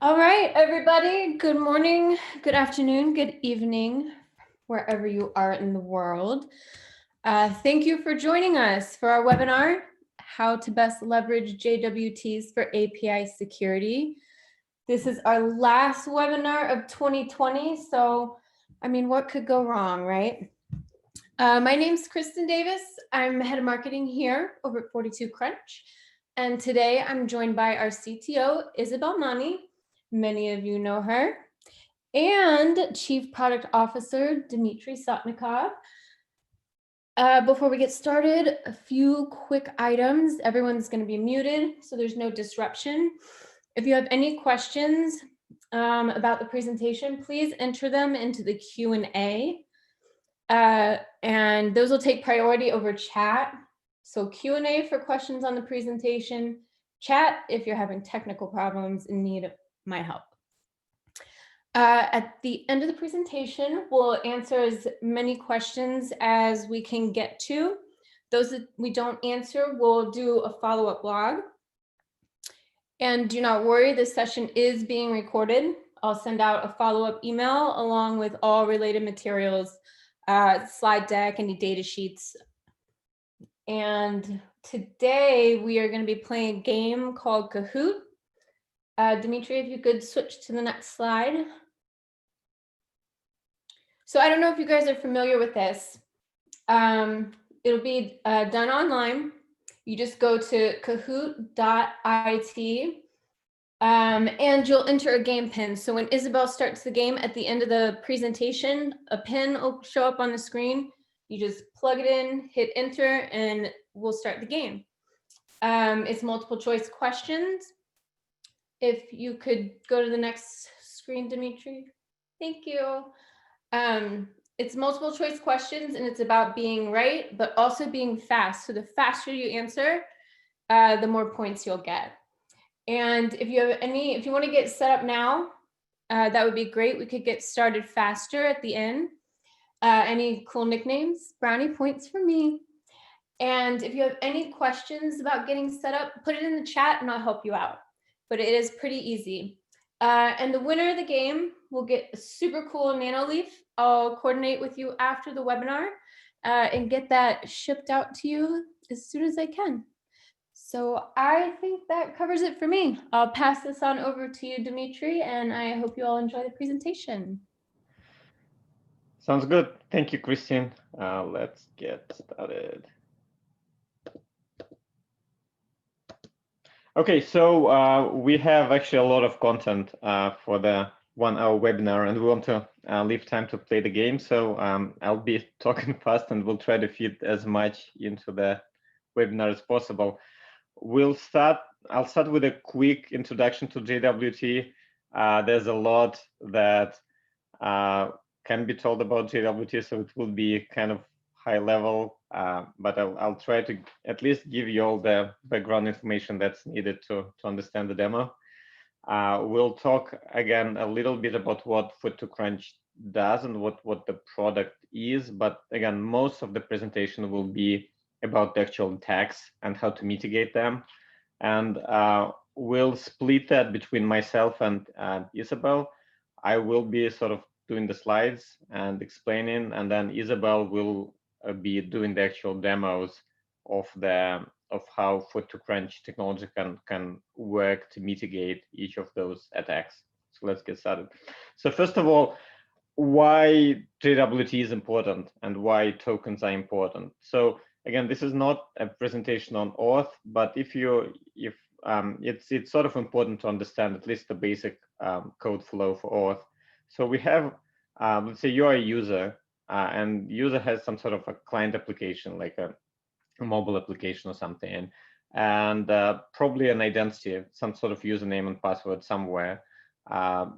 All right, everybody. Good morning, good afternoon, good evening, wherever you are in the world. Thank you for joining us for our webinar, How to Best Leverage JWTs for API Security. This is our last webinar of 2020, so, I mean, what could go wrong, right? My name's Kristen Davis. I'm head of marketing here over at 42 Crunch. And today I'm joined by our CTO, Isabel Mani. Many of you know her. And Chief Product Officer, Dmitry Sotnikov. Before we get started, a few quick items. Everyone's going to be muted, so there's no disruption. If you have any questions about the presentation, please enter them into the Q&A. And those will take priority over chat. So Q&A for questions on the presentation, chat if you're having technical problems and need my help. At the end of the presentation, we'll answer as many questions as we can get to. Those that we don't answer, we'll do a follow-up blog. And do not worry, this session is being recorded. I'll send out a follow-up email along with all related materials, slide deck, any data sheets. And today we are going to be playing a game called Kahoot. Dmitry, if you could switch to the next slide. So I don't know if you guys are familiar with this. It'll be done online. You just go to kahoot.it and you'll enter a game pin. So when Isabel starts the game at the end of the presentation, a pin will show up on the screen. You just plug it in, hit enter, and we'll start the game. It's multiple choice questions. If you could go to the next screen, Dmitry. Thank you. It's multiple choice questions, and it's about being right, but also being fast. So the faster you answer, the more points you'll get. And if you want to get set up now, that would be great. We could get started faster at the end. Any cool nicknames? Brownie points for me. And if you have any questions about getting set up, put it in the chat and I'll help you out. But it is pretty easy. And the winner of the game will get a super cool nano leaf. I'll coordinate with you after the webinar and get that shipped out to you as soon as I can. So I think that covers it for me. I'll pass this on over to you, Dmitry, and I hope you all enjoy the presentation. Sounds good. Thank you, Christine. Let's get started. Okay, so we have actually a lot of content for the 1 hour webinar, and we want to leave time to play the game. So I'll be talking fast and we'll try to fit as much into the webinar as possible. I'll start with a quick introduction to JWT. There's a lot that can be told about JWT, so it will be kind of high level, but I'll try to at least give you all the background information that's needed to understand the demo. We'll talk again a little bit about what Food2Crunch does and what the product is, but again, most of the presentation will be about the actual attacks and how to mitigate them. And we'll split that between myself and Isabel. I will be sort of doing the slides and explaining, and then Isabel will be doing the actual demos of how Food2Crunch technology can work to mitigate each of those attacks. So let's get started. So first of all, why JWT is important and why tokens are important. So again, this is not a presentation on auth, but it's sort of important to understand at least the basic code flow for auth. So we have, let's say you're a user, and user has some sort of a client application, like a mobile application or something, and probably an identity, some sort of username and password somewhere,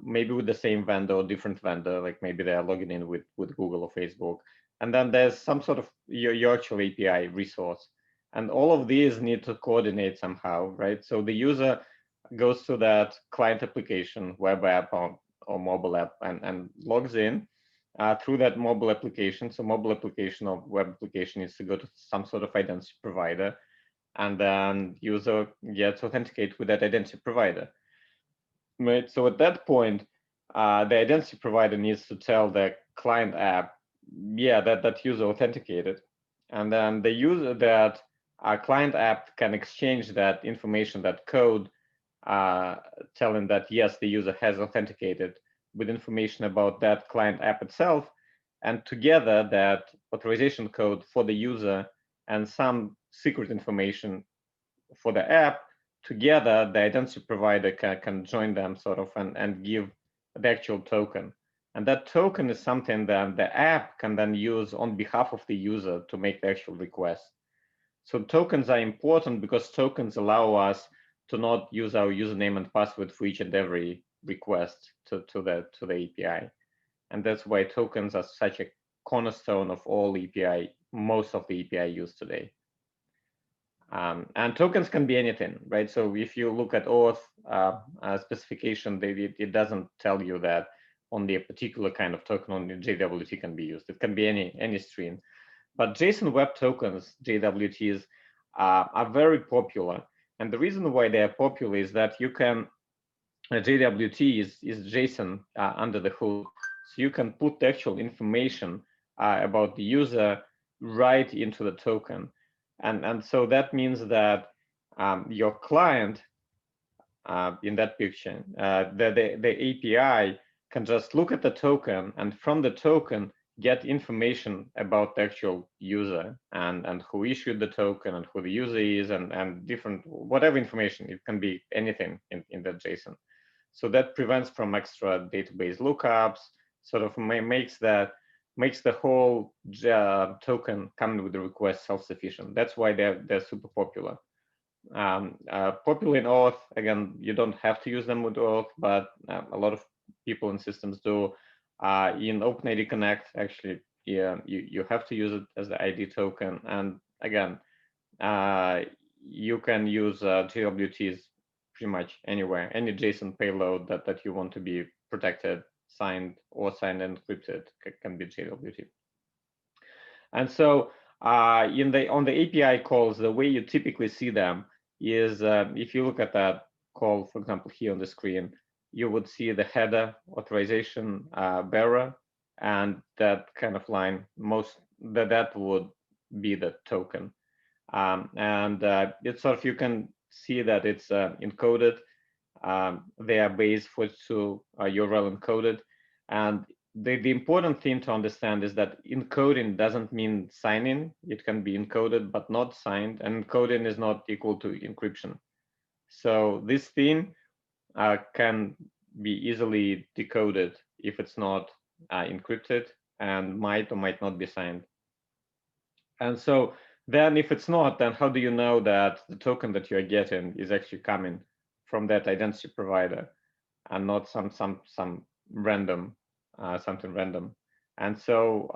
maybe with the same vendor or different vendor, like maybe they are logging in with Google or Facebook. And then there's some sort of your actual API resource. And all of these need to coordinate somehow, right? So the user goes to that client application, web app or mobile app, and logs in through that mobile application. So mobile application or web application needs to go to some sort of identity provider, and then user gets authenticated with that identity provider. right? So at that point, the identity provider needs to tell the client app, yeah, that user authenticated, and then the user that client app can exchange that information, that code, telling that yes, the user has authenticated, with information about that client app itself, and together that authorization code for the user and some secret information for the app, together the identity provider can join them sort of and give the actual token. And that token is something that the app can then use on behalf of the user to make the actual request. So tokens are important because tokens allow us to not use our username and password for each and every request to the API. And that's why tokens are such a cornerstone of all API, most of the API used today. And tokens can be anything, right? So if you look at OAuth specification, it doesn't tell you that only a particular kind of token on the JWT can be used. It can be any string. But JSON Web Tokens, JWTs, are very popular. And the reason why they are popular is that you can, JWT is JSON under the hood. So you can put the actual information about the user right into the token. And so that means that your client in that picture, the API can just look at the token, and from the token get information about the actual user and who issued the token and who the user is and different, whatever information. It can be anything in that JSON. So that prevents from extra database lookups, sort of makes the whole token coming with the request self-sufficient. That's why they're super popular. Popular in OAuth, again, you don't have to use them with OAuth, but a lot of people and systems do. In OpenAPI Connect, actually, yeah, you have to use it as the ID token. And again, you can use JWTs pretty much anywhere. Any JSON payload that you want to be protected, signed and encrypted can be JWT. And so on the API calls, the way you typically see them is if you look at that call, for example, here on the screen, you would see the header authorization bearer, and that kind of line, that would be the token. And it's sort of, you can see that it's encoded. They are base 42 URL encoded. And the important thing to understand is that encoding doesn't mean signing. It can be encoded but not signed, and encoding is not equal to encryption. So this thing can be easily decoded if it's not encrypted, and might or might not be signed. And so then if it's not, then how do you know that the token that you're getting is actually coming from that identity provider and not some random something random? And so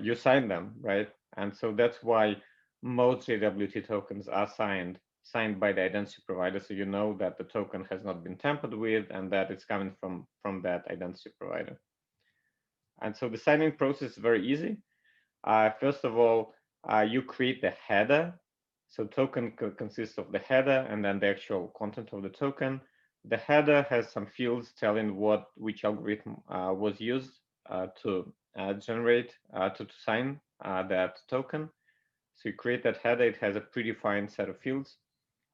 you sign them, right? And so that's why most JWT tokens are signed by the identity provider, so you know that the token has not been tampered with and that it's coming from that identity provider. And so the signing process is very easy. First of all, you create the header. So token consists of the header and then the actual content of the token. The header has some fields telling which algorithm was used to generate, to sign that token. So you create that header. It has a predefined set of fields,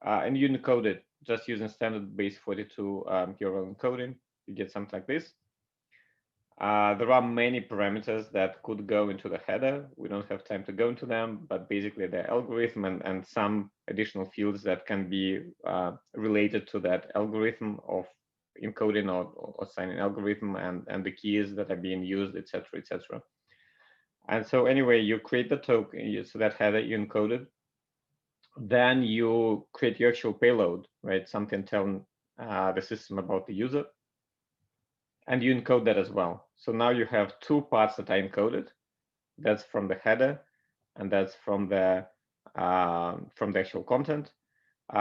and you encode it just using standard base 42 URL encoding. You get something like this. There are many parameters that could go into the header. We don't have time to go into them, but basically the algorithm and some additional fields that can be related to that algorithm of encoding or signing algorithm and the keys that are being used, etc., etc. And so anyway, you create the token, so that header you encode it. Then you create your actual payload, right? Something telling the system about the user. And you encode that as well. So now you have two parts that are encoded. That's from the header, and that's from the actual content.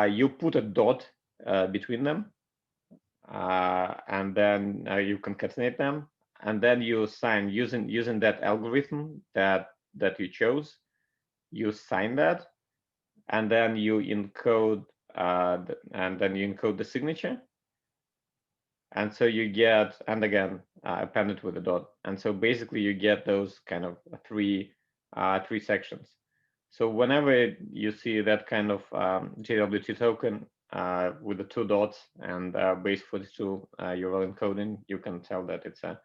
You put a dot between them, and then you concatenate them, and then you sign using that algorithm that you chose. You sign that, and then you encode the signature. And so you get, and again, appended with a dot. And so basically you get those kind of three sections. So whenever you see that kind of JWT token with the 2 dots and base 42 URL encoding, you can tell that it's a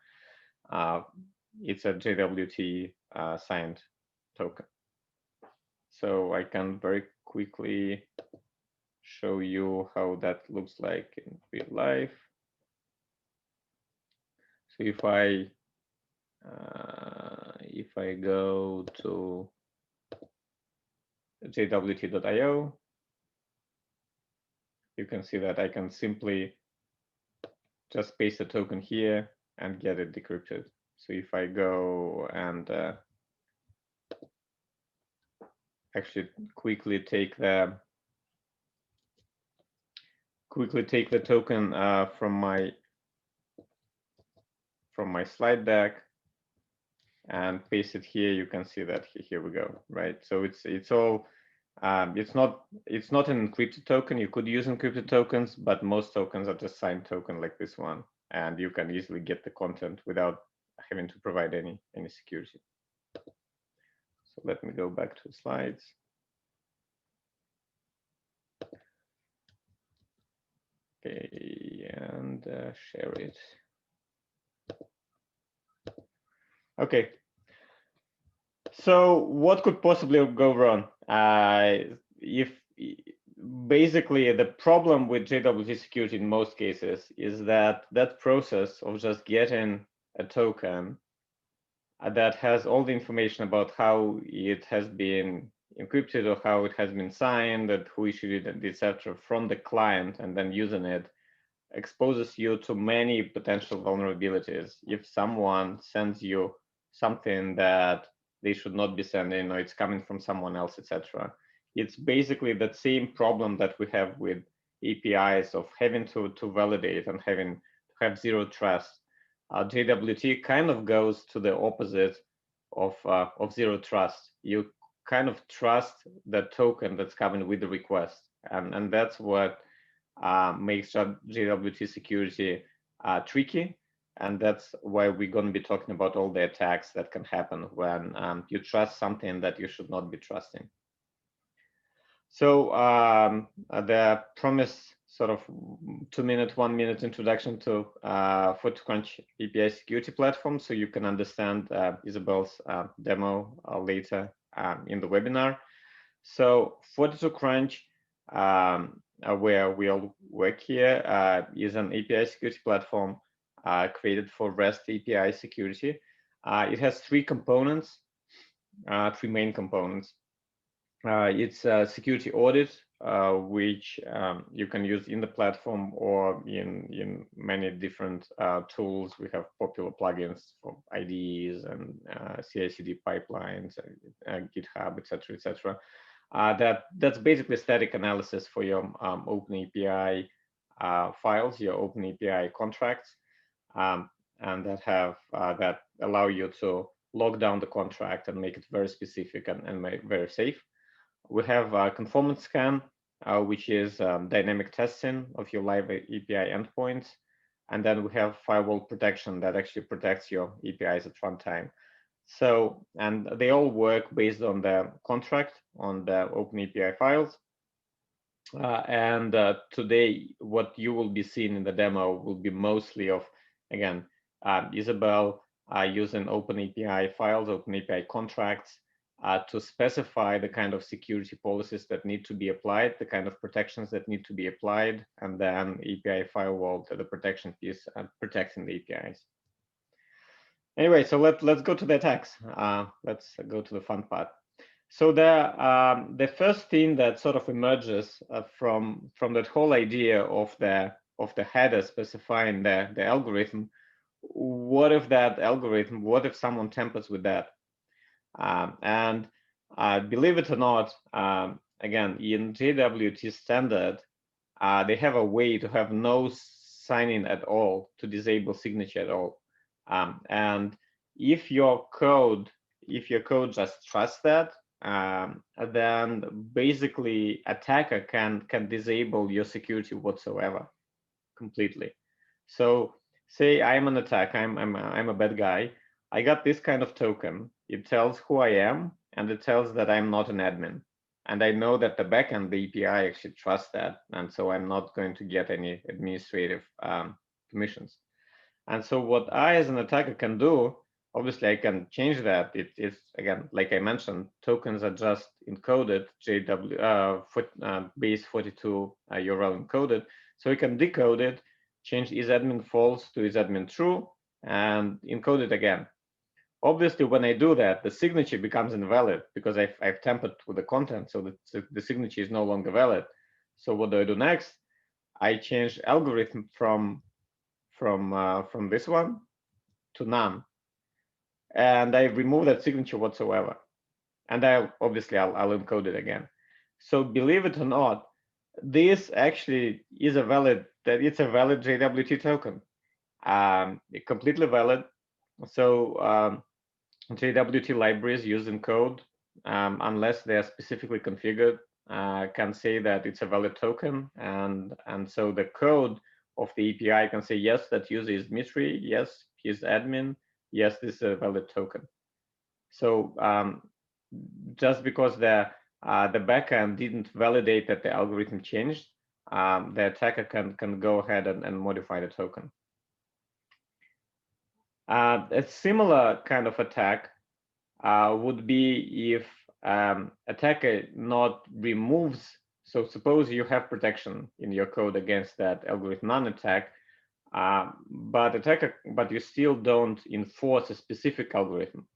JWT signed token. So I can very quickly show you how that looks like in real life. So if I go to JWT.io, you can see that I can simply just paste a token here and get it decrypted. So if I go and actually quickly take the token from my slide deck and paste it here, you can see that here we go, right? So it's all it's not an encrypted token. You could use encrypted tokens, but most tokens are just signed token like this one, and you can easily get the content without having to provide any security. So let me go back to the slides. Okay, and share it. Okay. So what could possibly go wrong? If basically the problem with JWT security in most cases is that process of just getting a token that has all the information about how it has been encrypted or how it has been signed, and who issued it, and etc. from the client, and then using it exposes you to many potential vulnerabilities. If someone sends you something that they should not be sending, or it's coming from someone else, etc. It's basically that same problem that we have with APIs of having to validate and having to have zero trust. JWT kind of goes to the opposite of zero trust. You kind of trust the token that's coming with the request, and that's what makes JWT security tricky. And that's why we're going to be talking about all the attacks that can happen when you trust something that you should not be trusting. So the promised sort of 2-minute, 1-minute introduction to FortiCrunch API security platform, so you can understand Isabel's demo later in the webinar. So FortiCrunch, where we all work here, is an API security platform created for REST API security. It has 3 components, 3 main components. It's a security audit, which you can use in the platform or in many different tools. We have popular plugins for IDEs and CI/CD pipelines, GitHub, etc., etc. That's basically static analysis for your OpenAPI files, your OpenAPI contracts, and that allow you to lock down the contract and make it very specific and make it very safe. We have a conformance scan, which is dynamic testing of your live API endpoints. And then we have firewall protection that actually protects your APIs at runtime. So, and they all work based on the contract on the OpenAPI files. Today, what you will be seeing in the demo will be mostly of, again, Isabel using OpenAPI files, OpenAPI contracts, to specify the kind of security policies that need to be applied, the kind of protections that need to be applied, and then API firewall, the protection piece, protecting the APIs. Anyway, so let's go to the attacks. Let's go to the fun part. So the first thing that sort of emerges from that whole idea of the header specifying the algorithm, what if that algorithm, what if someone tampers with that? And believe it or not, again, in JWT standard, they have a way to have no signing at all, to disable signature at all. And if your code just trusts that, then basically attacker can disable your security whatsoever, completely. So say I'm an attacker, I'm a bad guy. I got this kind of token. It tells who I am, and it tells that I'm not an admin. And I know that the backend, the API actually trusts that. And so I'm not going to get any administrative permissions. And so what I, as an attacker, can do, obviously I can change that. It's, again, like I mentioned, tokens are just encoded, base 42 URL encoded. So we can decode it, change isAdmin false to isAdmin true, and encode it again. Obviously, when I do that, the signature becomes invalid because I've tampered with the content, so the signature is no longer valid. So what do I do next? I change algorithm from this one to none, and I remove that signature whatsoever. And I'll encode it again. So believe it or not, this actually is a valid JWT token, completely valid. So JWT libraries used in code, unless they are specifically configured, can say that it's a valid token, and so the code of the API can say, yes, that user is Dmitry, yes, he's admin, yes, this is a valid token. So just because the backend didn't validate that the algorithm changed, the attacker can go ahead and modify the token. A similar kind of attack would be if attacker not removes. So suppose you have protection in your code against that algorithm non-attack, but you still don't enforce a specific algorithm.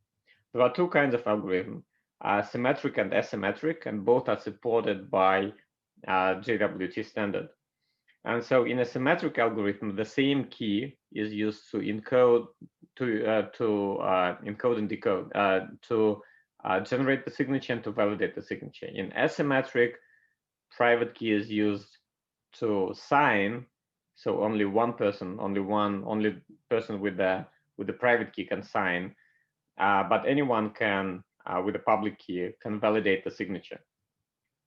There are two kinds of algorithm, symmetric and asymmetric, and both are supported by JWT standard. And so in a symmetric algorithm, the same key is used to encode, encode and decode, to generate the signature and to validate the signature. In asymmetric, private key is used to sign, so only one person with the private key can sign, but anyone can, with a public key, can validate the signature.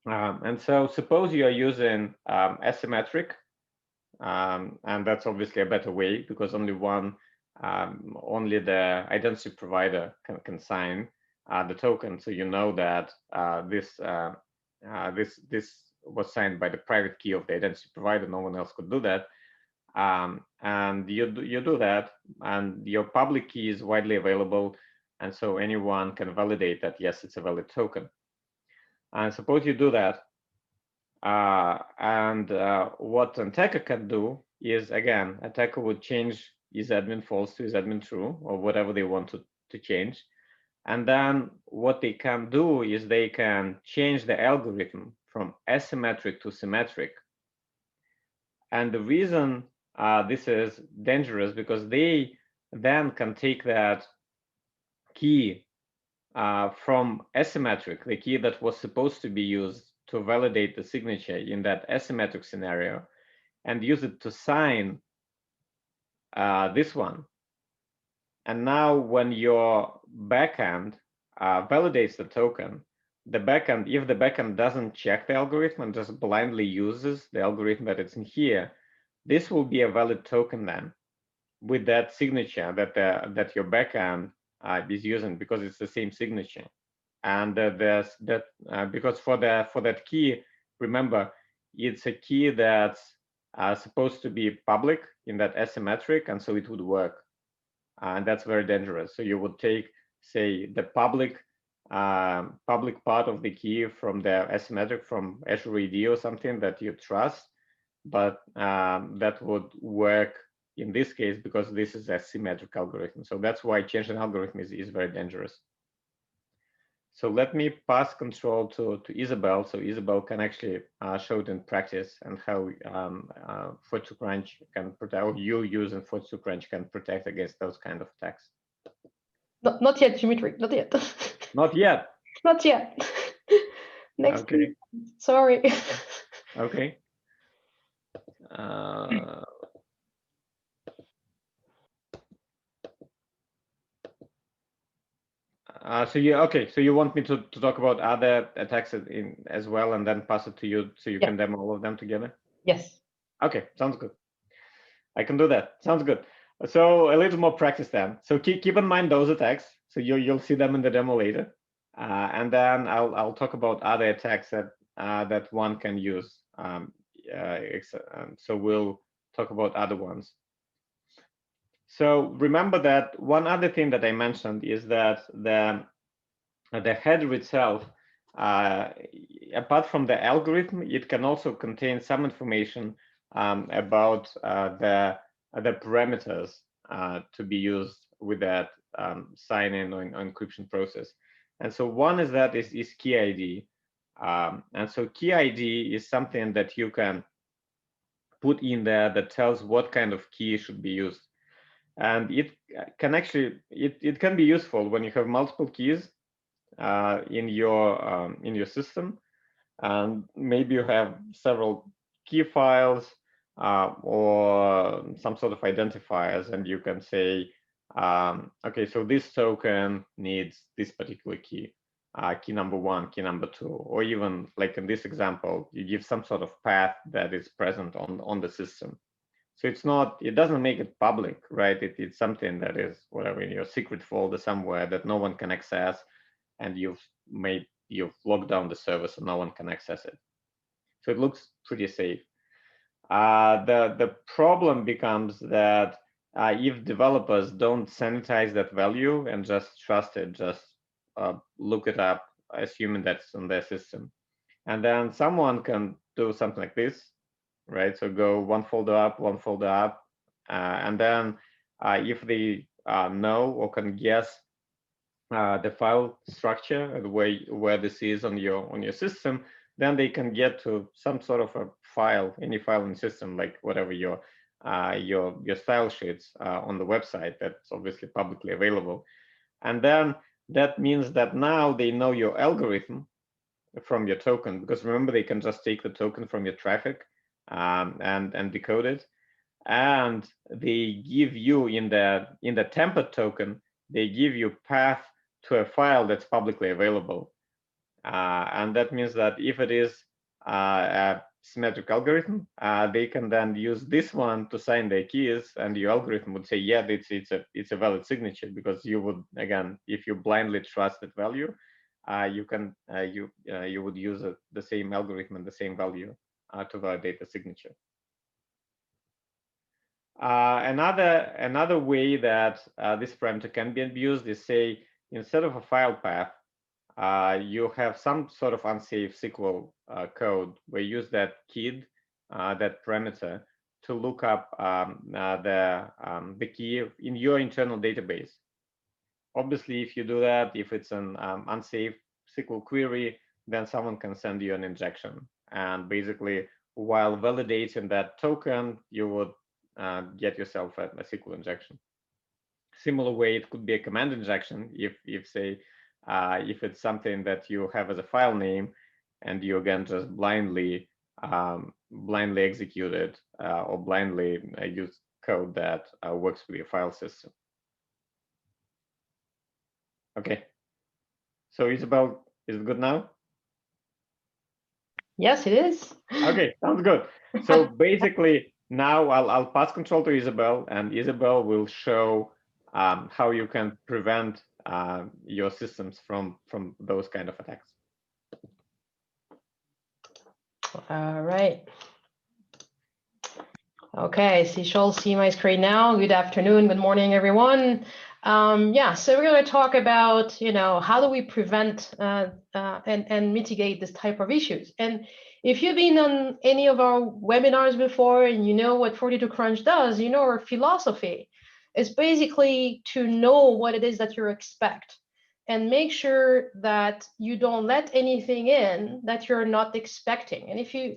And so suppose you are using asymmetric, and that's obviously a better way because only the identity provider can sign the token. So you know that this was signed by the private key of the identity provider. No one else could do that. And you do that, and your public key is widely available, and so anyone can validate that yes, it's a valid token. And suppose you do that, what an attacker can do is, again, attacker would change isAdmin false to isAdmin true, or whatever they want to change. And then what they can do is they can change the algorithm from asymmetric to symmetric. And the reason this is dangerous, because they then can take that key from asymmetric, the key that was supposed to be used to validate the signature in that asymmetric scenario, and use it to sign this one. And now when your backend validates the token, if the backend doesn't check the algorithm and just blindly uses the algorithm that it's in here, this will be a valid token then with that signature that your backend is using, because it's the same signature. And because for that key, remember, it's a key that's supposed to be public in that asymmetric, and so it would work. And that's very dangerous. So you would take, say, the public part of the key from the asymmetric, from Azure AD or something that you trust, but that would work in this case because this is a symmetric algorithm. So that's why changing algorithm is very dangerous. So let me pass control to Isabel, so Isabel can actually show it in practice and how Zukran can protect, or you using Zukran can protect against those kind of attacks. Not yet, Dmitry, not yet. Not yet? Not yet. Next, okay. Sorry. Okay. So you want me to talk about other attacks as well, and then pass it to you so you can demo all of them together? Yes. Okay, sounds good. I can do that. Sounds good. So a little more practice then. So keep in mind those attacks. So you'll see them in the demo later, and then I'll talk about other attacks that one can use. So we'll talk about other ones. So remember that one other thing that I mentioned is that the header itself, apart from the algorithm, it can also contain some information about the parameters to be used with that sign-in or encryption process. And so one is KeyID. And so KeyID is something that you can put in there that tells what kind of key should be used. And it can actually, it can be useful when you have multiple keys in your system, and maybe you have several key files or some sort of identifiers, and you can say, okay, so this token needs this particular key, key number 1, key number 2, or even like in this example, you give some sort of path that is present on the system. So it doesn't make it public, right? It's something that is whatever in your secret folder somewhere that no one can access, and you've locked down the server so no one can access it. So it looks pretty safe. The problem becomes that if developers don't sanitize that value and just trust it, just look it up, assuming that's in their system, and then someone can do something like this, right? So go one folder up, and then if they know or can guess the file structure and where this is on your system, then they can get to some sort of a file, any file in the system, like whatever your style sheets on the website that's obviously publicly available. And then that means that now they know your algorithm from your token, because remember, they can just take the token from your traffic and decode it, and they give you in the tempered token, they give you path to a file that's publicly available, and that means that if it is a symmetric algorithm, they can then use this one to sign their keys, and your algorithm would say, yeah, it's a valid signature, because you would, again, if you blindly trust that value, you would use the same algorithm and the same value to validate the signature. Another way that this parameter can be abused is, say, instead of a file path, you have some sort of unsafe SQL code where you use that KeyID, that parameter, to look up the key in your internal database. Obviously, if you do that, if it's an unsafe SQL query, then someone can send you an injection. And basically, while validating that token, you would get yourself a SQL injection. Similar way, it could be a command injection if say, if it's something that you have as a file name, and you again just blindly execute it or blindly use code that works with your file system. Okay. So Isabel, is it good now? Yes, it is. Okay, sounds good. So basically, now I'll pass control to Isabel, and Isabel will show how you can prevent your systems from those kind of attacks. All right. Okay, so you shall see my screen now. Good afternoon, good morning, everyone. Yeah, so we're going to talk about, how do we prevent and mitigate this type of issues. And if you've been on any of our webinars before and you know what 42Crunch does, you know our philosophy is basically to know what it is that you expect and make sure that you don't let anything in that you're not expecting. And if you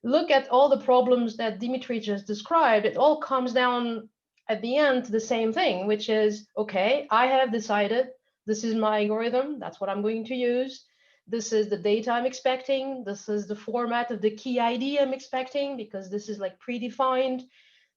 look at all the problems that Dimitri just described, it all comes down at the end to the same thing, which is, okay, I have decided this is my algorithm, that's what I'm going to use. This is the data I'm expecting. This is the format of the key ID I'm expecting, because this is like predefined.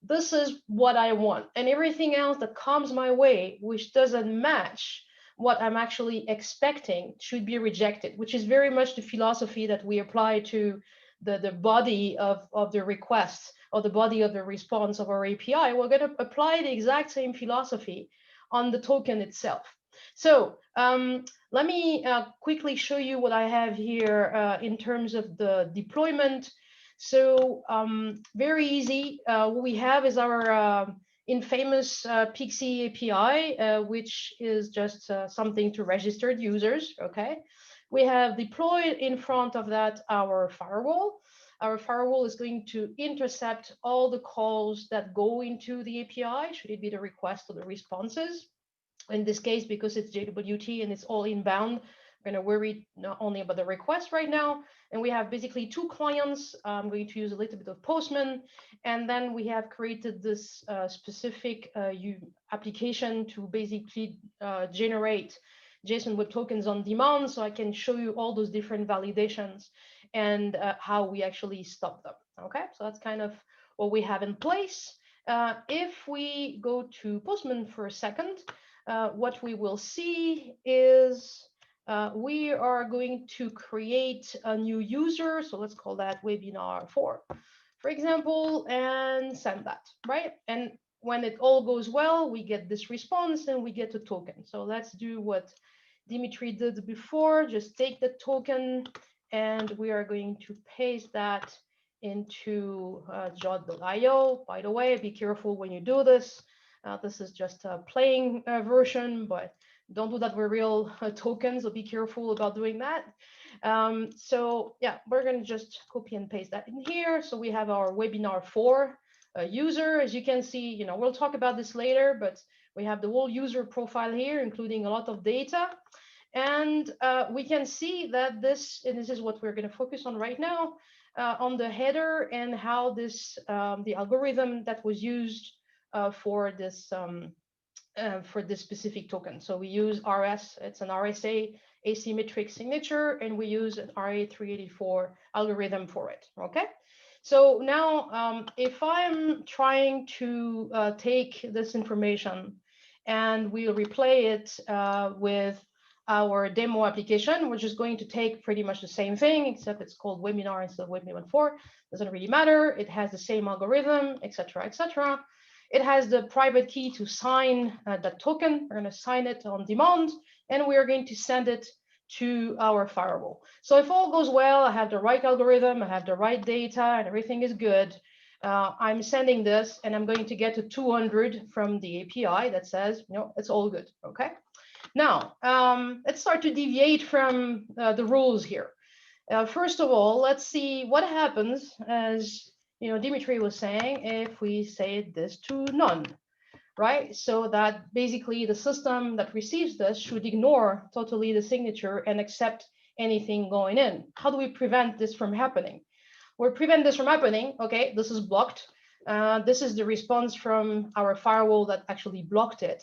This is what I want. And everything else that comes my way, which doesn't match what I'm actually expecting, should be rejected, which is very much the philosophy that we apply to the body of the requests or the body of the response of our API, we're going to apply the exact same philosophy on the token itself. So let me quickly show you what I have here in terms of the deployment. So very easy. What we have is our infamous Pixie API, which is just something to registered users. Okay, we have deployed in front of that our firewall. Our firewall is going to intercept all the calls that go into the API, should it be the request or the responses. In this case, because it's JWT and it's all inbound, we're going to worry not only about the request right now. And we have basically two clients. I'm going to use a little bit of Postman. And then we have created this specific application to basically generate JSON Web Tokens on demand. So I can show you all those different validations and how we actually stop them. Okay, so that's kind of what we have in place. If we go to Postman for a second, what we will see is we are going to create a new user. So let's call that webinar 4, for example, and send that, right? And when it all goes well, we get this response and we get a token. So let's do what Dimitri did before, just take the token and we are going to paste that into jot.io. By the way, be careful when you do this. This is just a playing version, but don't do that with real tokens, so be careful about doing that. So yeah, we're going to just copy and paste that in here. So we have our webinar 4 user. As you can see, we'll talk about this later, but we have the whole user profile here, including a lot of data. And we can see that this is what we're going to focus on right now, on the header and how this, the algorithm that was used for this specific token. So we use RS, it's an RSA asymmetric signature, and we use an RA384 algorithm for it. Okay. So now if I'm trying to take this information and we'll replay it with our demo application, we're just going to take pretty much the same thing, except it's called webinar instead of webinar 4. Doesn't really matter. It has the same algorithm, etc., etc. It has the private key to sign that token. We're going to sign it on demand, and we are going to send it to our firewall. So if all goes well, I have the right algorithm, I have the right data, and everything is good. I'm sending this, and I'm going to get a 200 from the API that says, it's all good. Okay. Now, let's start to deviate from the rules here. First of all, let's see what happens as Dimitri was saying, if we say this to none, right? So that basically the system that receives this should ignore totally the signature and accept anything going in. How do we prevent this from happening? We prevent this from happening. Okay, this is blocked. This is the response from our firewall that actually blocked it.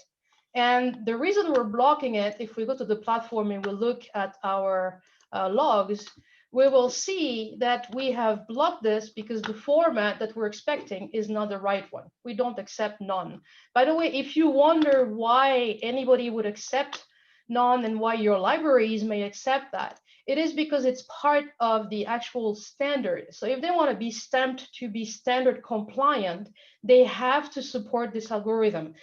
And the reason we're blocking it, if we go to the platform and we look at our logs, we will see that we have blocked this because the format that we're expecting is not the right one. We don't accept none. By the way, if you wonder why anybody would accept none and why your libraries may accept that, it is because it's part of the actual standard. So if they want to be stamped to be standard compliant, they have to support this algorithm.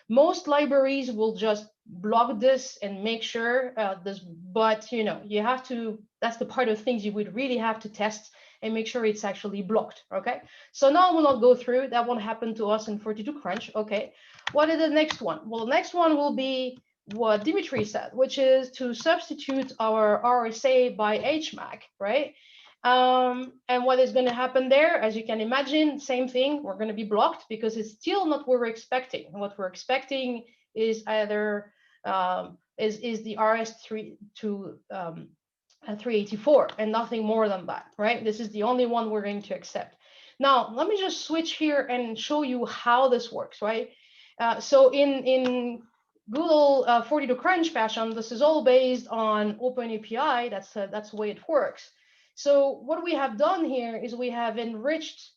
Most libraries will just block this and make sure this, but you have to, that's the part of things you would really have to test and make sure it's actually blocked. Okay, so now I will not go through, that won't happen to us in 42 Crunch. Okay, what is the next one? Well, the next one will be what Dimitri said, which is to substitute our RSA by HMAC, right? And what is going to happen there, as you can imagine, same thing, we're going to be blocked because it's still not what we're expecting. What we're expecting is either is the RS3 to 384 and nothing more than that, right? This is the only one we're going to accept. Now, let me just switch here and show you how this works, right? So in Google 42 Crunch fashion, this is all based on OpenAPI. That's the way it works. So what we have done here is we have enriched,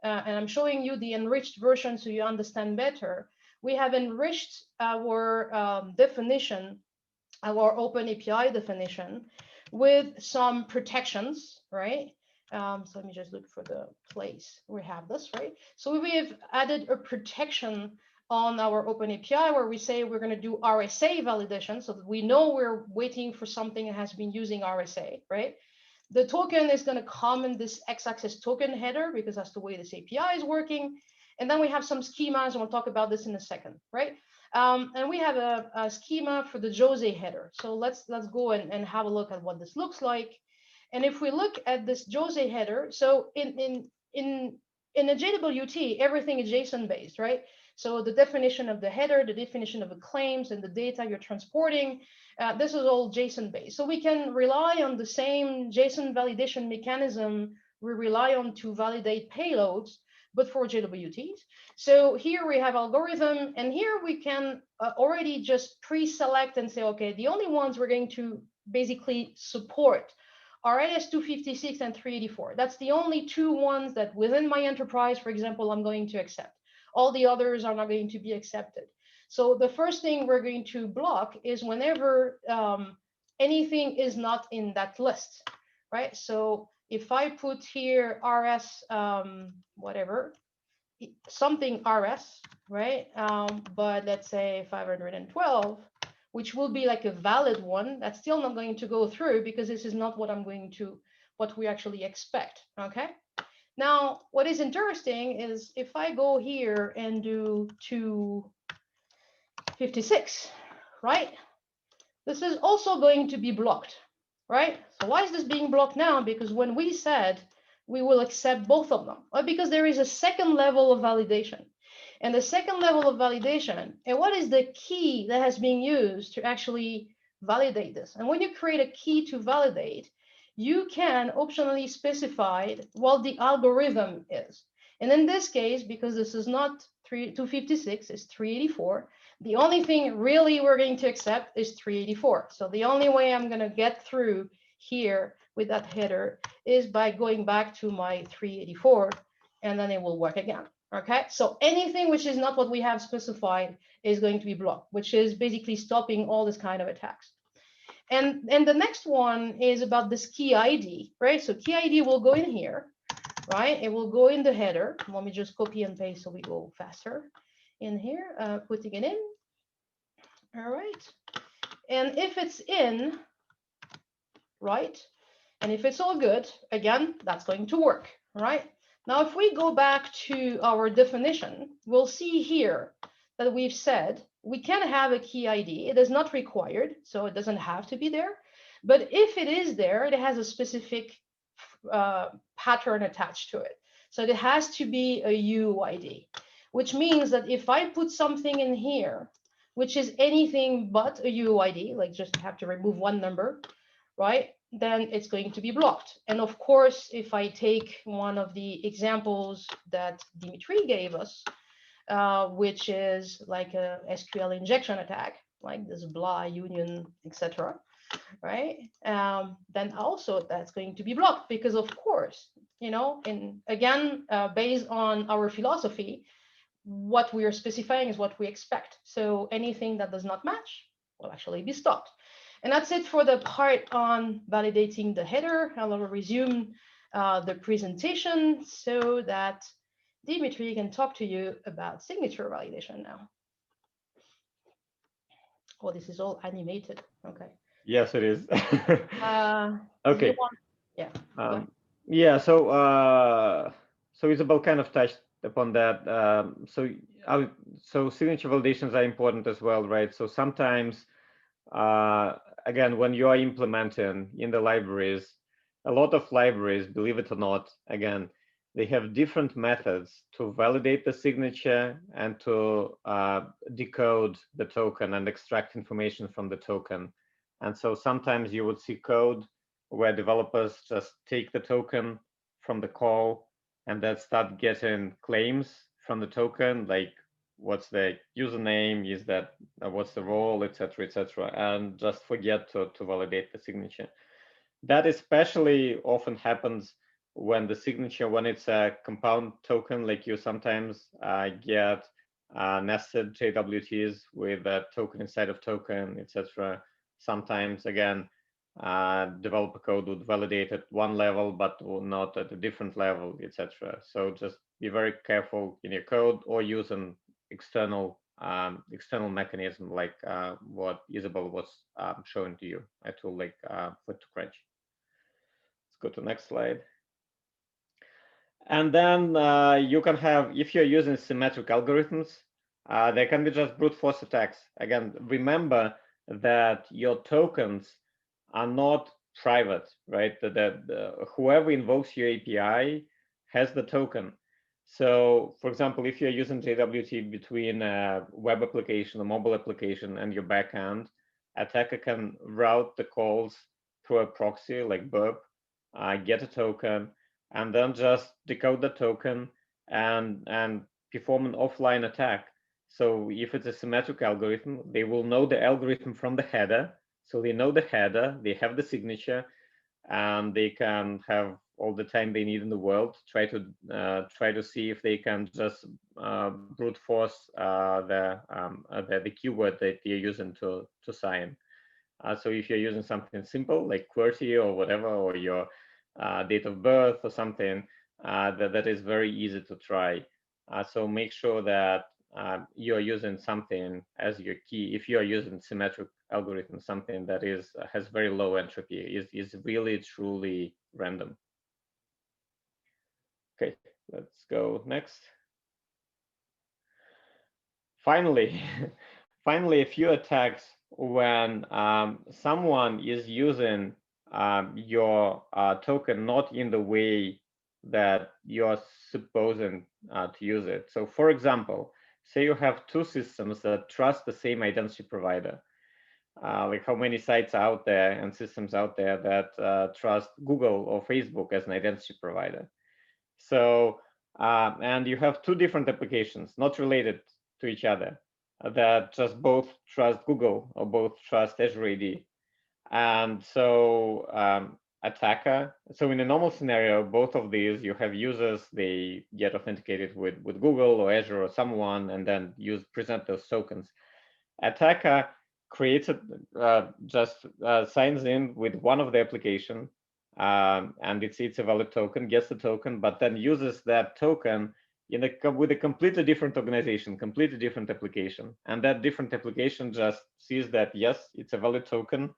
and I'm showing you the enriched version so you understand better. We have enriched our definition, our OpenAPI definition, with some protections, right? So let me just look for the place we have this, right? So we have added a protection on our OpenAPI where we say we're going to do RSA validation so that we know we're waiting for something that has been using RSA, right? The token is going to comment this x-axis token header because that's the way this API is working. And then we have some schemas, and we'll talk about this in a second, right? And we have a schema for the JSON header. So let's go and have a look at what this looks like. And if we look at this JSON header, so in a JWT, everything is JSON based, right? So the definition of the header, the definition of the claims, and the data you're transporting, this is all JSON based. So we can rely on the same JSON validation mechanism we rely on to validate payloads, but for JWTs. So here we have algorithm, and here we can already just pre-select and say, okay, the only ones we're going to basically support are AS256 and 384. That's the only two ones that within my enterprise, for example, I'm going to accept. All the others are not going to be accepted. So the first thing we're going to block is whenever anything is not in that list, right? So if I put here RS, whatever, something RS, right? But let's say 512, which will be like a valid one, that's still not going to go through because this is not what what we actually expect, okay? Now, what is interesting is if I go here and do 256, right? This is also going to be blocked, right? So why is this being blocked now? Because when we said we will accept both of them, well, because there is a second level of validation. And the second level of validation, and what is the key that has been used to actually validate this? And when you create a key to validate, you can optionally specify what the algorithm is. And in this case, because this is not 256, it's 384, the only thing really we're going to accept is 384. So the only way I'm going to get through here with that header is by going back to my 384, and then it will work again. Okay, so anything which is not what we have specified is going to be blocked, which is basically stopping all this kind of attacks. And the next one is about this KeyID, right? So KeyID will go in here, right? It will go in the header. Let me just copy and paste so we go faster in here, putting it in. All right. And if it's in, right? And if it's all good, again, that's going to work, right? Now, if we go back to our definition, we'll see here that we've said we can have a KeyID. It is not required, so it doesn't have to be there. But if it is there, it has a specific pattern attached to it. So it has to be a UID, which means that if I put something in here, which is anything but a UID, like just have to remove one number, right? Then it's going to be blocked. And of course, if I take one of the examples that Dimitri gave us, which is like a SQL injection attack, like this blah union, etc., right? Then also that's going to be blocked because of course, you know, and again, based on our philosophy, what we are specifying is what we expect. So anything that does not match will actually be stopped. And that's it for the part on validating the header. I'll resume the presentation so that Dimitri can talk to you about signature validation now. Oh, this is all animated. Okay. Yes, it is. Okay. Yeah. Yeah. So Isabel kind of touched upon that. So signature validations are important as well, right? So sometimes, again, when you are implementing in the libraries, a lot of libraries, believe it or not, again, they have different methods to validate the signature and to decode the token and extract information from the token. And so sometimes you would see code where developers just take the token from the call and then start getting claims from the token, like what's the username, is that what's the role, etc., and just forget to validate the signature. That especially often happens when the signature, when it's a compound token, like you sometimes get nested JWTs with a token inside of token, etc. Sometimes, again, developer code would validate at one level, but not at a different level, etc. So just be very careful in your code, or use an external mechanism like what Isabel was showing to you, a tool like FootCrunch. Let's go to the next slide. And then you can have, if you're using symmetric algorithms, there can be just brute force attacks. Again, remember that your tokens are not private, right? Whoever invokes your API has the token. So, for example, if you're using JWT between a web application, a mobile application, and your backend, attacker can route the calls through a proxy like burp, get a token, and then just decode the token and perform an offline attack. So if it's a symmetric algorithm, they will know the algorithm from the header. So they know the header, they have the signature, and they can have all the time they need in the world to try to see if they can just brute force the keyword that you're using to sign. So if you're using something simple like QWERTY or whatever, or your date of birth or something, that is very easy to try. So make sure that you're using something as your key. If you're using symmetric algorithm, something that has very low entropy, is really truly random. Okay, let's go next. Finally, a few attacks when someone is using your token not in the way that you're supposing to use it. So for example, say you have two systems that trust the same identity provider. Like how many sites out there and systems out there that trust Google or Facebook as an identity provider. So, and you have two different applications not related to each other that just both trust Google or both trust Azure AD. And so attacker, so in a normal scenario, both of these, you have users, they get authenticated with Google or Azure or someone, and then present those tokens. Attacker creates signs in with one of the application, and it's a valid token, gets the token, but then uses that token with a completely different organization, completely different application. And that different application just sees that, yes, it's a valid token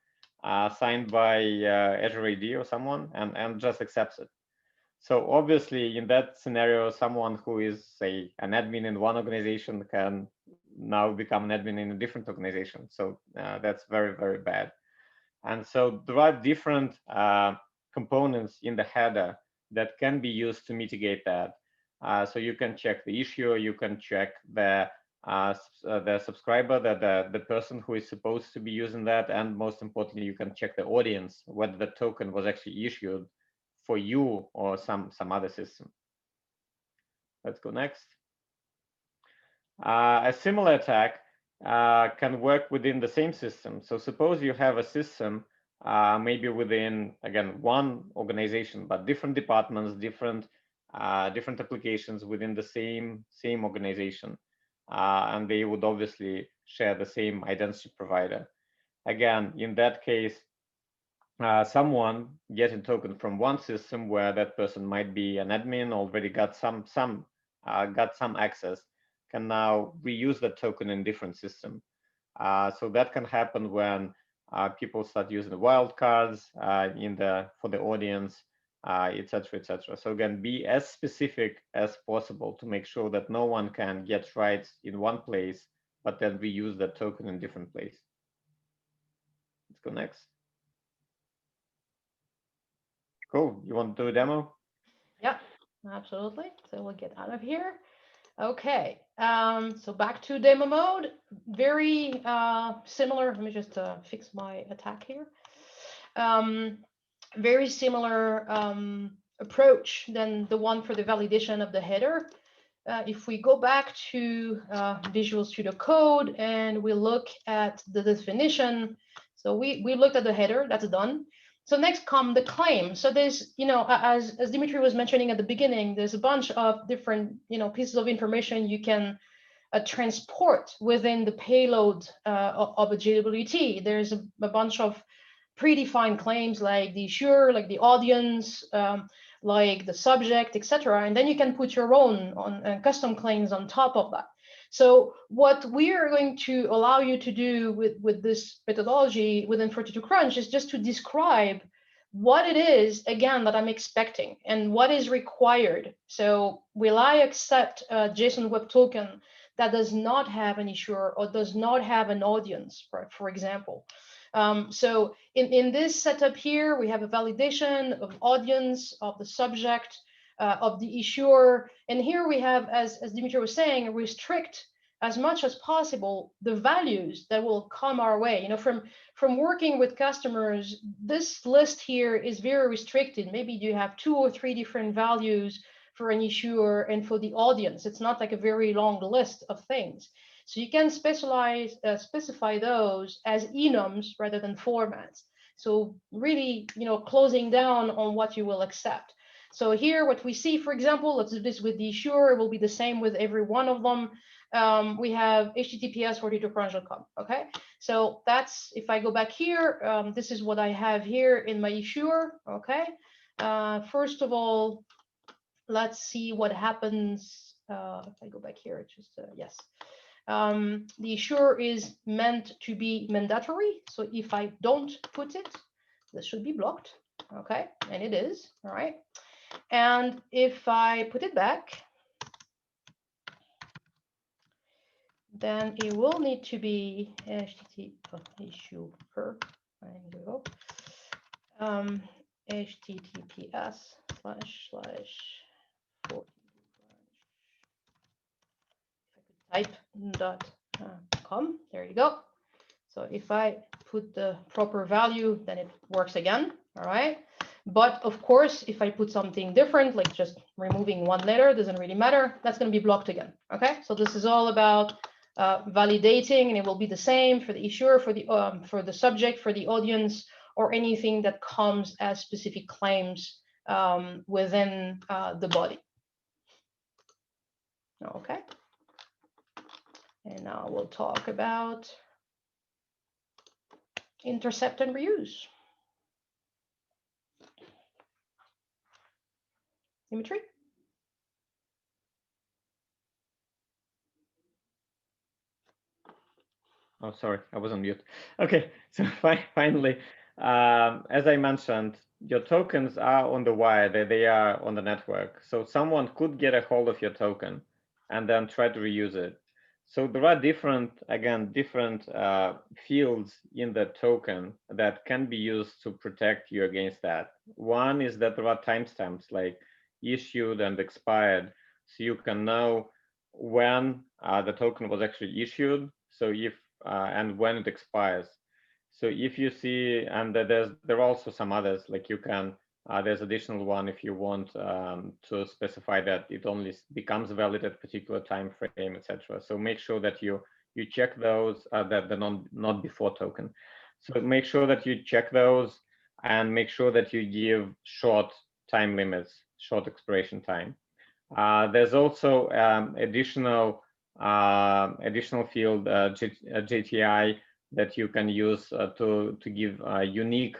signed by Azure AD or someone, and just accepts it. So obviously in that scenario, someone who is, say, an admin in one organization can now become an admin in a different organization. So that's very, very bad. And so there are different components in the header that can be used to mitigate that. So you can check the issue, you can check the subscriber, the person who is supposed to be using that, and most importantly, you can check the audience, whether the token was actually issued for you or some other system. Let's go next. A similar attack can work within the same system. So suppose you have a system maybe within, again, one organization, but different departments, different applications within the same organization, and they would obviously share the same identity provider. Again, in that case, someone getting token from one system where that person might be an admin, already got some access, can now reuse that token in different system. So that can happen when people start using the wildcards for the audience, etc., etc. So again, be as specific as possible to make sure that no one can get rights in one place, but then reuse that token in different place. Let's go next. Cool. You want to do a demo? Yeah, absolutely. So we'll get out of here. Okay, so back to demo mode. Very similar. Let me just fix my attack here. Very similar approach than the one for the validation of the header. If we go back to Visual Studio Code and we look at the definition, so we looked at the header, that's done. So next come the claim. So there's, as Dimitri was mentioning at the beginning, there's a bunch of different, pieces of information you can transport within the payload of a JWT. There's a bunch of predefined claims like the issuer, like the audience, like the subject, etc. And then you can put your own custom claims on top of that. So what we are going to allow you to do with this methodology within 42 Crunch is just to describe what it is, again, that I'm expecting and what is required. So will I accept a JSON Web token that does not have an issuer or does not have an audience, for example? So in this setup here, we have a validation of audience, of the subject, of the issuer. And here we have, as Dimitri was saying, restrict as much as possible the values that will come our way. You know, from working with customers, this list here is very restricted. Maybe you have 2 or 3 different values for an issuer and for the audience. It's not like a very long list of things. So you can specify those as enums rather than formats. So really, you know, closing down on what you will accept. So here, what we see, for example, let's do this with the issuer. It will be the same with every one of them. We have https:42crunch.com. Okay, so that's, if I go back here, this is what I have here in my issuer. Okay, first of all, let's see what happens. If I go back here, it's just yes. The issuer is meant to be mandatory. So if I don't put it, this should be blocked. Okay, and it is. All right. And if I put it back, then it will need to be issuer. https://type.com. There you go. So if I put the proper value, then it works again. All right. But of course, if I put something different, like just removing one letter, doesn't really matter. That's going to be blocked again. Okay. So this is all about validating, and it will be the same for the issuer, for the subject, for the audience, or anything that comes as specific claims within the body. Okay. And now we'll talk about intercept and reuse. Dimitri? Oh, sorry, I was on mute. Okay, so finally, as I mentioned, your tokens are on the wire, they are on the network. So someone could get a hold of your token and then try to reuse it. So there are different fields in the token that can be used to protect you against that. One is that there are timestamps like issued and expired, so you can know when the token was actually issued. So if and when it expires. So if you see, and there are also some others, like you can, there's additional one if you want to specify that it only becomes valid at particular time frame, etc. So make sure that you check those, that the not before token. So make sure that you check those and make sure that you give short time limits, short expiration time. There's also additional field JTI that you can use to give unique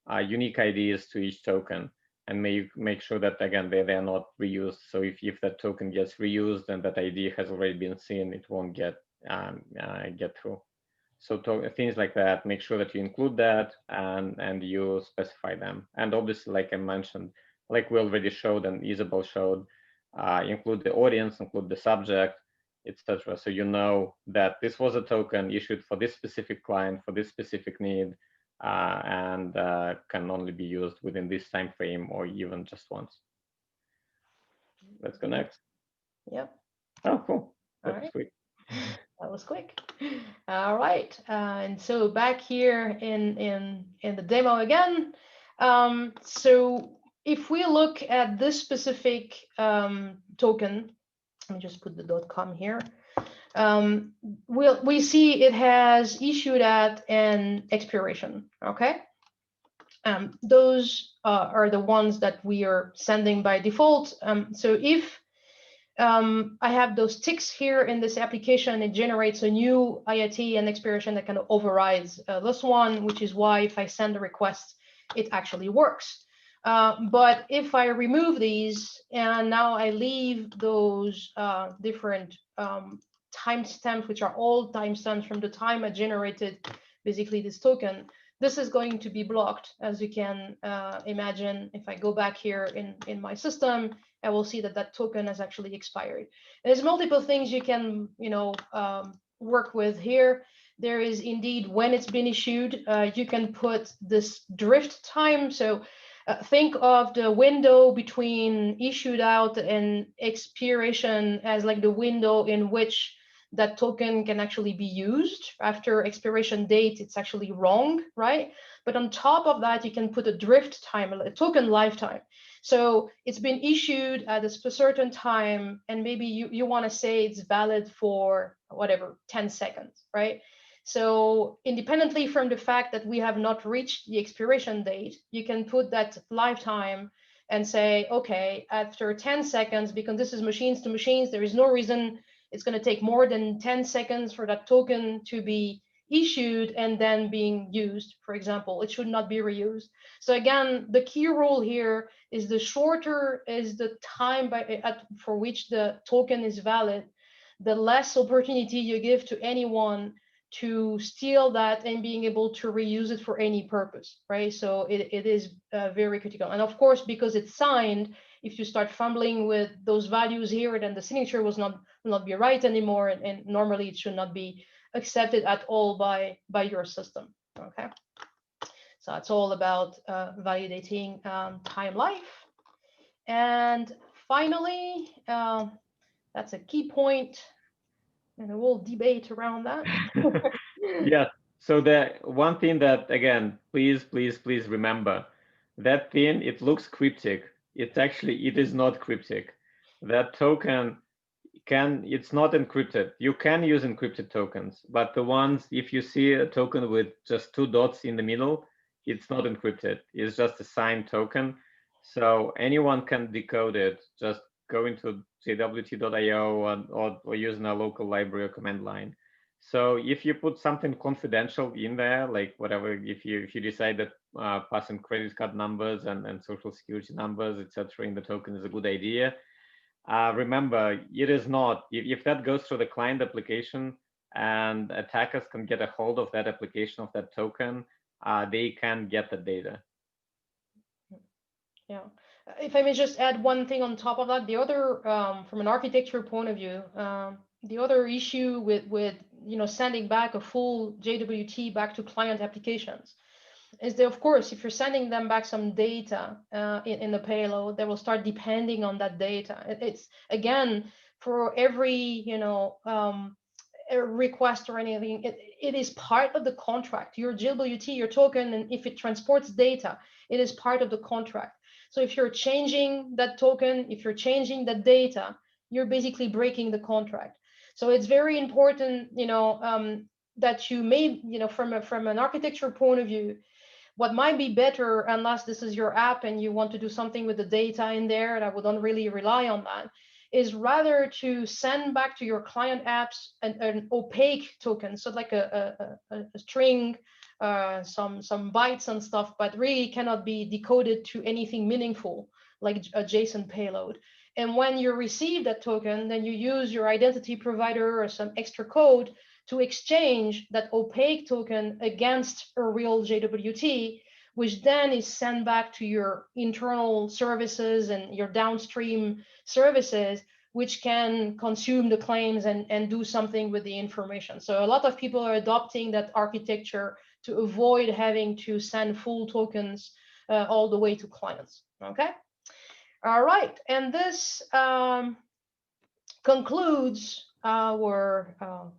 IDs to each token, and make sure that again they are not reused. So if that token gets reused and that ID has already been seen, it won't get through. So things like that, make sure that you include that and you specify them. And obviously, like I mentioned, like we already showed and Isabel showed, include the audience, include the subject, etc. So you know that this was a token issued for this specific client, for this specific need, and can only be used within this time frame or even just once. Let's go next. Yep. Oh, cool. That was quick. That was quick. All right. And so back here in the demo again. So if we look at this specific token, let me just put the .com here. We see it has issued at an expiration. Okay. Those are the ones that we are sending by default. So if I have those ticks here in this application. It generates a new IIT and expiration that kind of overrides this one, which is why if I send a request, it actually works. But if I remove these and now I leave those different timestamps, which are all timestamps from the time I generated basically this token, this is going to be blocked. As you can imagine, if I go back here in my system, I will see that that token has actually expired. There's multiple things you can work with here. There is indeed when it's been issued, you can put this drift time. So think of the window between issued out and expiration as like the window in which that token can actually be used. After expiration date, it's actually wrong, right? But on top of that, you can put a drift time, a token lifetime. So it's been issued at a certain time, and maybe you want to say it's valid for whatever, 10 seconds, right? So independently from the fact that we have not reached the expiration date, you can put that lifetime and say, okay, after 10 seconds, because this is machines to machines, there is no reason it's going to take more than 10 seconds for that token to be issued and then being used. For example, it should not be reused. So again, the key rule here is the shorter is the time for which the token is valid, the less opportunity you give to anyone to steal that and being able to reuse it for any purpose, right? So it is very critical. And of course, because it's signed, if you start fumbling with those values here, then the signature will not be right anymore, and normally it should not be accepted at all by your system. Okay, so it's all about validating time life. And finally, that's a key point, and a whole debate around that. Yeah. So the one thing that, again, please remember, that thing, it looks cryptic. It is not cryptic. That token it's not encrypted. You can use encrypted tokens, but the ones, if you see a token with just 2 dots in the middle, it's not encrypted. It's just a signed token. So anyone can decode it. Just go into JWT.io or using a local library or command line. So if you put something confidential in there, like whatever, if you decide that passing credit card numbers and social security numbers, etc., in the token is a good idea, remember, it is not. If that goes through the client application and attackers can get a hold of that application, of that token, they can get the data. Yeah. If I may just add one thing on top of that, the other, from an architecture point of view, the other issue with sending back a full JWT back to client applications is that, of course, if you're sending them back some data in the payload, they will start depending on that data. It's, again, for every a request or anything, it is part of the contract. Your JWT, your token, and if it transports data, it is part of the contract. So if you're changing that token, if you're changing that data, you're basically breaking the contract. So it's very important, that you may, from an architecture point of view, what might be better, unless this is your app and you want to do something with the data in there, and I wouldn't really rely on that, is rather to send back to your client apps an opaque token, so like a string, some bytes and stuff, but really cannot be decoded to anything meaningful, like a JSON payload. And when you receive that token, then you use your identity provider or some extra code to exchange that opaque token against a real JWT, which then is sent back to your internal services and your downstream services, which can consume the claims and do something with the information. So a lot of people are adopting that architecture to avoid having to send full tokens all the way to clients. Okay. All right. And this concludes our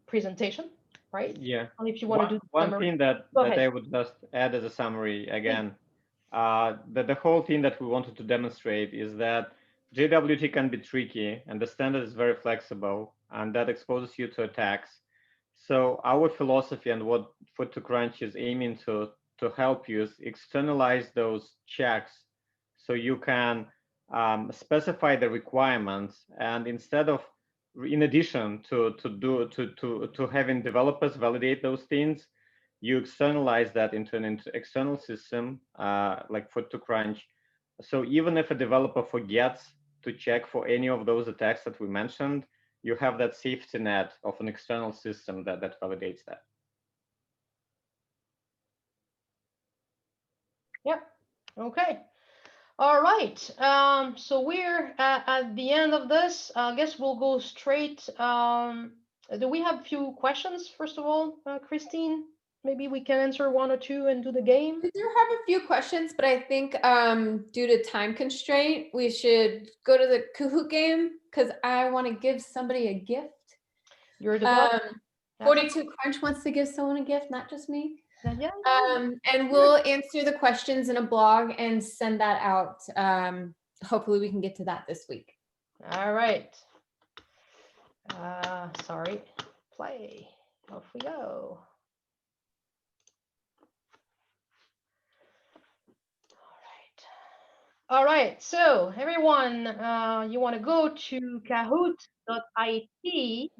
presentation, right? Yeah. If you want to do one thing that I would just add as a summary again, the whole thing that we wanted to demonstrate is that JWT can be tricky, and the standard is very flexible, and that exposes you to attacks. So our philosophy and what Food2Crunch is aiming to help you is externalize those checks, so you can specify the requirements, and instead of, in addition to having developers validate those things, you externalize that into an external system, like for ToCrunch. So even if a developer forgets to check for any of those attacks that we mentioned, you have that safety net of an external system that validates that. Yep. Okay. All right. So we're at the end of this. I guess we'll go straight. Do we have a few questions, first of all, Christine? Maybe we can answer one or two and do the game. We do have a few questions, but I think due to time constraint, we should go to the Kahoot game because I want to give somebody a gift. You're the 42 Crunch wants to give someone a gift, not just me. Yeah. And we'll answer the questions in a blog and send that out. Hopefully we can get to that this week. All right. Sorry. Play. Off we go. All right. So everyone, you want to go to kahoot.it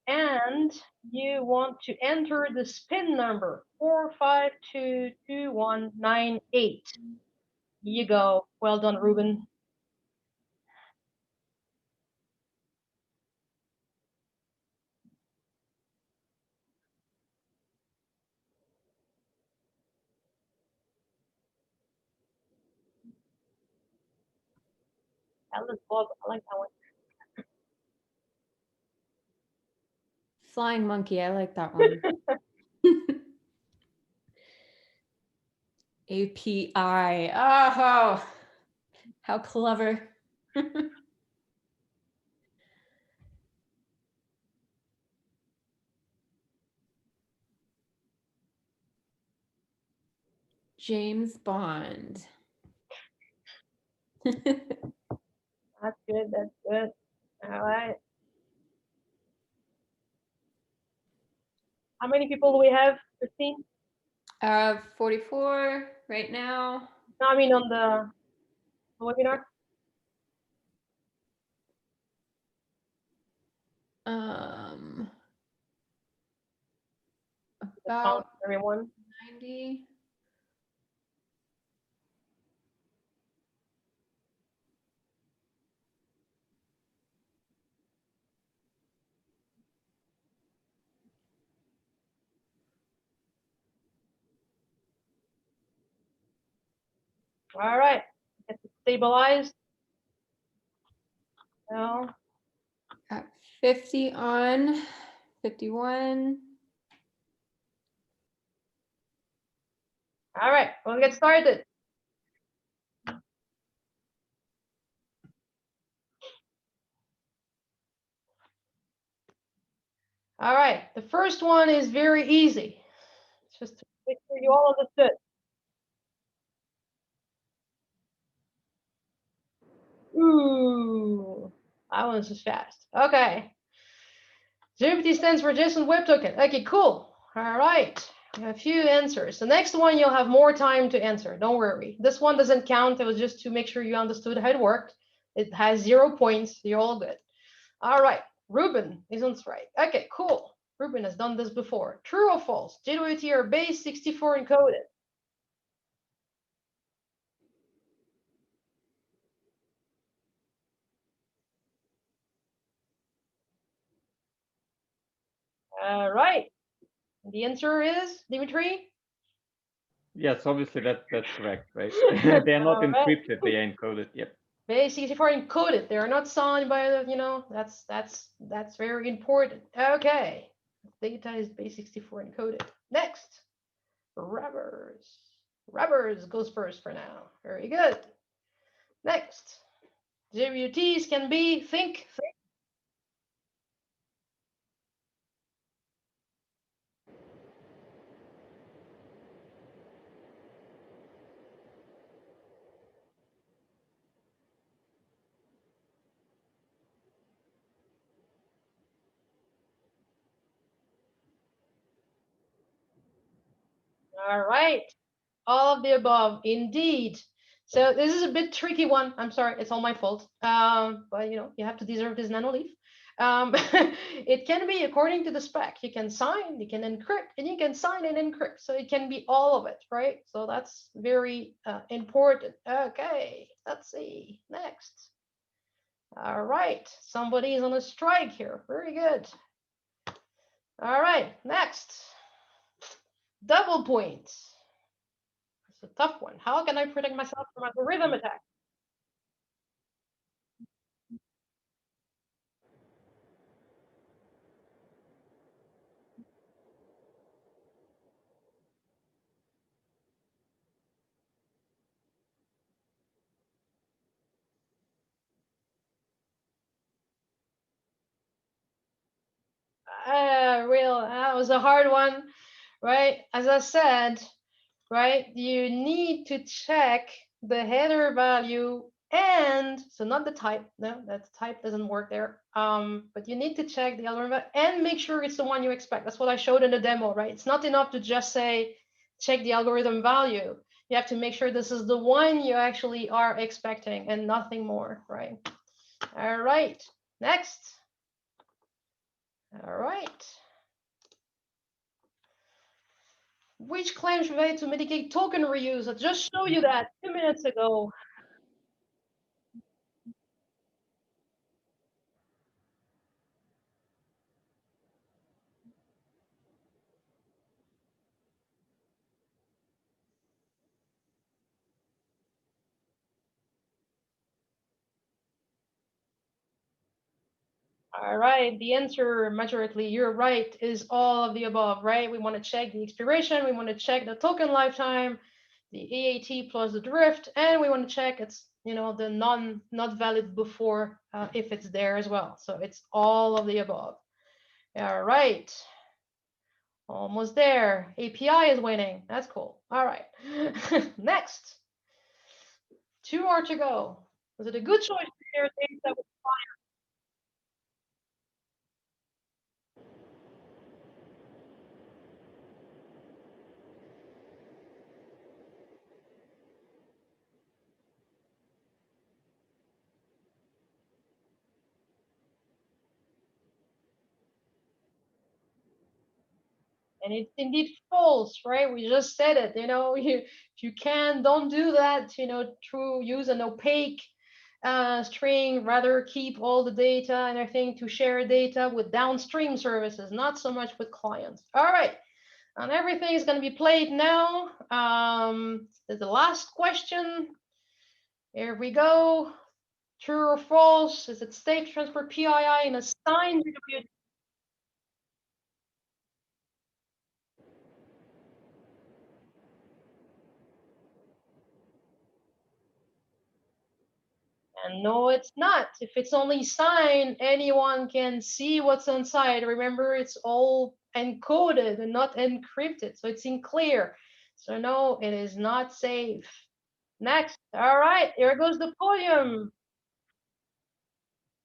and you want to enter the spin number 4522198. You go. Well done, Ruben. Alice Bob, I like that one. Flying monkey, I like that one. API. Oh, how clever. James Bond. That's good. That's good. All right. How many people do we have, Christine? 44 right now. No, I mean on the webinar. About everyone. 90. All right. Get it stabilized. No. At 50 on, 51. All right, we'll get started. All right, the first one is very easy. It's just to make sure you all understood. Ooh, that one's just fast. Okay. JWT stands for JSON Web Token. Okay, cool. All right, we have a few answers. The next one, you'll have more time to answer. Don't worry. This one doesn't count. It was just to make sure you understood how it worked. It has 0 points. You're all good. All right, Ruben isn't right. Okay, cool. Ruben has done this before. True or false? JWT are base 64 encoded. All right. The answer is, Dimitri? Yes, obviously that's correct, right? They are not encrypted, they are encoded. Yep. Base 64 encoded. They are not signed by the, that's very important. Okay. Data is base 64 encoded. Next. Rubbers. Rubbers goes first for now. Very good. Next. JWTs can be think. All right. All of the above, indeed. So this is a bit tricky one. I'm sorry, it's all my fault. But you know, you have to deserve this nano leaf. It can be according to the spec. You can sign, you can encrypt, and you can sign and encrypt. So it can be all of it, right? So that's very important. Okay, let's see. Next. All right, somebody is on a strike here. Very good. All right, next. Double points. It's a tough one. How can I protect myself from algorithm attack? That was a hard one, right? As I said, right, you need to check the header value and, so not the type, no, that type doesn't work there. But you need to check the algorithm and make sure it's the one you expect. That's what I showed in the demo, right? It's not enough to just say, check the algorithm value. You have to make sure this is the one you actually are expecting and nothing more, right? All right, next. All right. Which claims relate to mitigate token reuse? I just showed you that 2 minutes ago. All right, the answer, majorly, you're right, is all of the above, right? We want to check the expiration, we want to check the token lifetime, the AAT plus the drift, and we want to check it's, you know, the not valid before if it's there as well. So it's all of the above. All right, almost there. API is winning. That's cool. All right, next. 2 more to go. Was it a good choice to share data with and it's indeed false, right? We just said it, you know, if you can, don't do that, you know, use an opaque string, rather keep all the data and everything to share data with downstream services, not so much with clients. All right, and everything is going to be played now. The last question. Here we go. True or false? Is it state transfer PII in a signed JWT? And no, it's not. If it's only signed, anyone can see what's inside. Remember, it's all encoded and not encrypted, so it's in clear. So no, it is not safe. Next. All right, here goes the podium.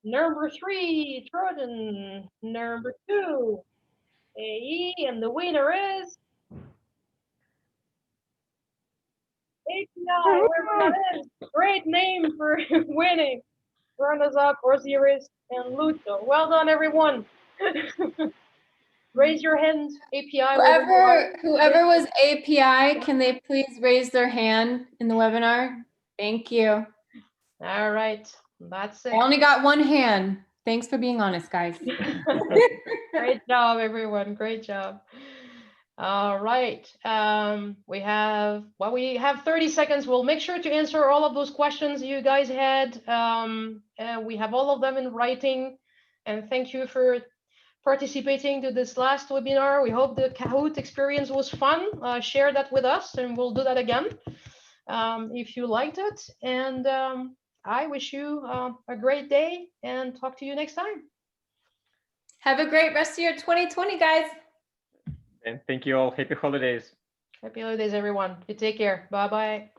Number 3, Trojan. Number 2, AE, and the winner is API. Whoever that is. Great name for winning. Runners up, Osiris and Lucho. Well done, everyone. Raise your hand, API. Whoever was API, can they please raise their hand in the webinar? Thank you. All right, that's it. I only got one hand. Thanks for being honest, guys. Great job, everyone. Great job. All right. We have 30 seconds. We'll make sure to answer all of those questions you guys had. We have all of them in writing. And thank you for participating to this last webinar. We hope the Kahoot experience was fun. Share that with us and we'll do that again if you liked it. And I wish you a great day and talk to you next time. Have a great rest of your 2020, guys. And thank you all. Happy holidays. Happy holidays, everyone. You take care. Bye-bye.